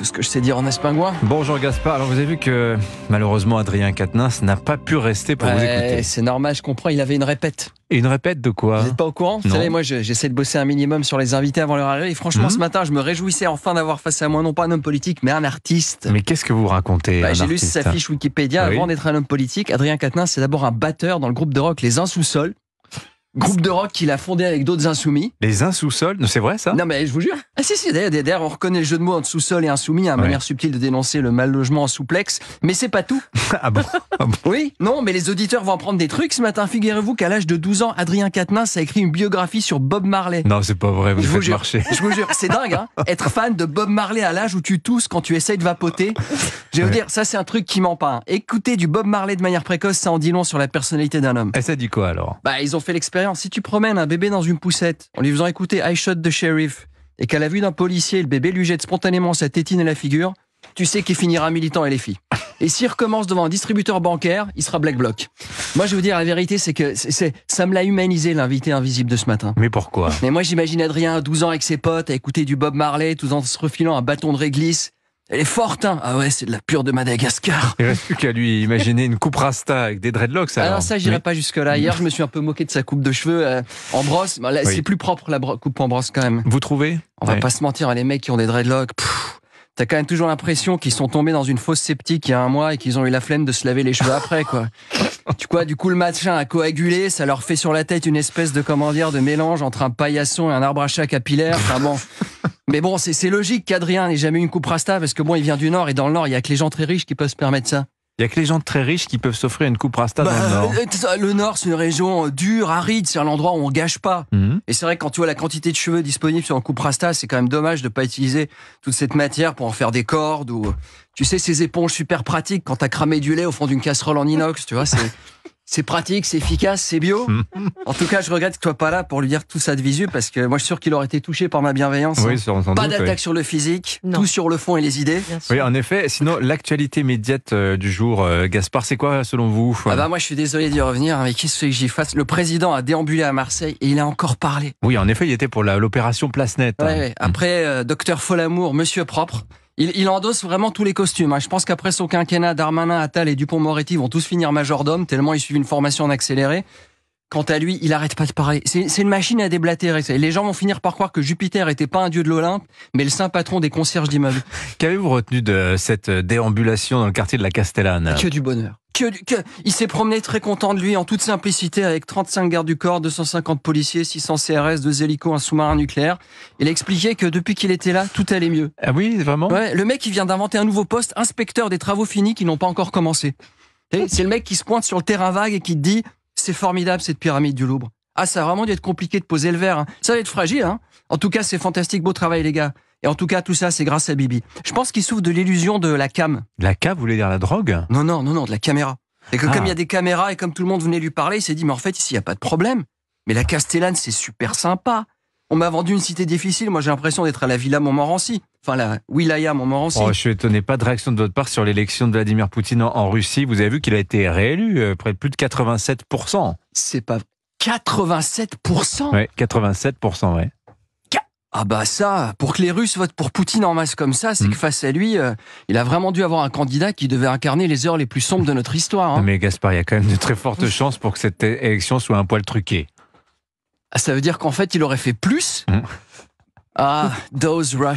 tout ce que je sais dire en espingouin. Bonjour Gaspard, alors vous avez vu que malheureusement Adrien Quatennens n'a pas pu rester pour vous écouter. C'est normal, je comprends, il avait une répète. Et une répète de quoi? Vous n'êtes pas au courant? Vous savez, moi j'essaie de bosser un minimum sur les invités avant leur arrivée. Et franchement, ce matin, je me réjouissais enfin d'avoir face à moi non pas un homme politique, mais un artiste. Mais qu'est-ce que vous racontez? J'ai lu sa fiche Wikipédia. Avant d'être un homme politique, Adrien Quatennens, c'est d'abord un batteur dans le groupe de rock Les Insous-Sols. Groupe de rock qu'il a fondé avec d'autres insoumis. Les Insous-Sols, c'est vrai ça? Non mais je vous jure. Ah si, d'ailleurs on reconnaît le jeu de mots entre sous-sol et insoumis, une manière subtile de dénoncer le mal logement en souplex. Mais c'est pas tout. Ah bon? Oui, non, mais les auditeurs vont en prendre des trucs ce matin. Figurez-vous qu'à l'âge de 12 ans, Adrien Quatennens a écrit une biographie sur Bob Marley. Non, c'est pas vrai, Je vous jure, marcher. je vous jure, c'est dingue, hein. Être fan de Bob Marley à l'âge où tu tousses quand tu essayes de vapoter. Je vais vous dire, ça c'est un truc qui ment pas. Hein. Écouter du Bob Marley de manière précoce, ça en dit long sur la personnalité d'un homme. Et ça dit quoi alors? Ils ont fait l'expérience. Si tu promènes un bébé dans une poussette en lui faisant écouter I Shot the Sheriff et qu'à la vue d'un policier, le bébé lui jette spontanément sa tétine à la figure, tu sais qu'il finira militant LFI. Et s'il recommence devant un distributeur bancaire, il sera Black Bloc. Moi, je vais vous dire, la vérité, c'est que ça me l'a humanisé, l'invité invisible de ce matin. Mais pourquoi? Mais moi, j'imagine Adrien à 12 ans avec ses potes, à écouter du Bob Marley, tout en se refilant un bâton de réglisse. Elle est forte, hein. Ah ouais, c'est de la pure de Madagascar. Il reste plus qu'à lui imaginer une coupe rasta avec des dreadlocks alors. Ah non, ça, j'irai pas jusque-là. Hier, je me suis un peu moqué de sa coupe de cheveux en brosse. Là, c'est plus propre, la coupe en brosse, quand même. Vous trouvez? On va pas se mentir, les mecs qui ont des dreadlocks, t'as quand même toujours l'impression qu'ils sont tombés dans une fosse septique il y a un mois et qu'ils ont eu la flemme de se laver les cheveux après, quoi. Du coup, le machin a coagulé, ça leur fait sur la tête une espèce de, de mélange entre un paillasson et un arbre à chat capillaire. Enfin bon. Mais bon, c'est logique qu'Adrien n'ait jamais eu une coupe rasta parce que bon, il vient du Nord et dans le Nord, il y a que les gens très riches qui peuvent se permettre ça. Il y a que les gens très riches qui peuvent s'offrir une coupe rasta dans le Nord. Le Nord, c'est une région dure, aride, c'est un endroit où on gâche pas. Et c'est vrai que quand tu vois la quantité de cheveux disponibles sur une coupe rasta, c'est quand même dommage de pas utiliser toute cette matière pour en faire des cordes ou, tu sais, ces éponges super pratiques quand t'as cramé du lait au fond d'une casserole en inox, tu vois, c'est pratique, c'est efficace, c'est bio. En tout cas, je regrette que tu sois pas là pour lui dire tout ça de visu parce que moi, je suis sûr qu'il aurait été touché par ma bienveillance. Oui, sans doute, pas d'attaque sur le physique, tout sur le fond et les idées. Oui, en effet. Sinon, l'actualité immédiate du jour, Gaspard, c'est quoi selon vous? Moi, je suis désolé d'y revenir, mais qu'est-ce que j'y fasse? Le président a déambulé à Marseille et il a encore parlé. Oui, en effet, il était pour l'opération Place Nette. Ouais. Après, docteur Folamour, monsieur propre. Il endosse vraiment tous les costumes. Hein. Je pense qu'après son quinquennat, Darmanin, Attal et Dupond-Moretti vont tous finir majordome, tellement ils suivent une formation en accéléré. Quant à lui, il arrête pas de parler. C'est une machine à déblatérer. Les gens vont finir par croire que Jupiter était pas un dieu de l'Olympe, mais le saint patron des concierges d'immeubles. Qu'avez-vous retenu de cette déambulation dans le quartier de la Castellane? Que du bonheur. Il s'est promené très content de lui, en toute simplicité, avec 35 gardes du corps, 250 policiers, 600 CRS, 2 hélicos, un sous-marin nucléaire. Il a expliqué que depuis qu'il était là, tout allait mieux. Ah oui, vraiment? Ouais, le mec, il vient d'inventer un nouveau poste, inspecteur des travaux finis qui n'ont pas encore commencé. C'est le mec qui se pointe sur le terrain vague et qui te dit « C'est formidable cette pyramide du Louvre ». Ah, ça a vraiment dû être compliqué de poser le verre. Hein. Ça va être fragile, hein. En tout cas, c'est fantastique, beau travail les gars. Et en tout cas, tout ça, c'est grâce à Bibi. Je pense qu'il souffre de l'illusion de la cam. La cam, vous voulez dire la drogue? Non, de la caméra. Et que comme il y a des caméras et comme tout le monde venait lui parler, il s'est dit, mais en fait, ici, il n'y a pas de problème. Mais la Castellane, c'est super sympa. On m'a vendu une cité difficile. Moi, j'ai l'impression d'être à la Villa Montmorency. Enfin, la Wilaya Montmorency. Je suis étonné, pas de réaction de votre part sur l'élection de Vladimir Poutine en Russie. Vous avez vu qu'il a été réélu, près de plus de 87%. C'est pas 87%? Oui, 87%, ouais. Ça, pour que les Russes votent pour Poutine en masse comme ça, c'est que face à lui, il a vraiment dû avoir un candidat qui devait incarner les heures les plus sombres de notre histoire. Hein. Mais Gaspard, il y a quand même de très fortes chances pour que cette élection soit un poil truquée. Ça veut dire qu'en fait, il aurait fait plus? Those Russians.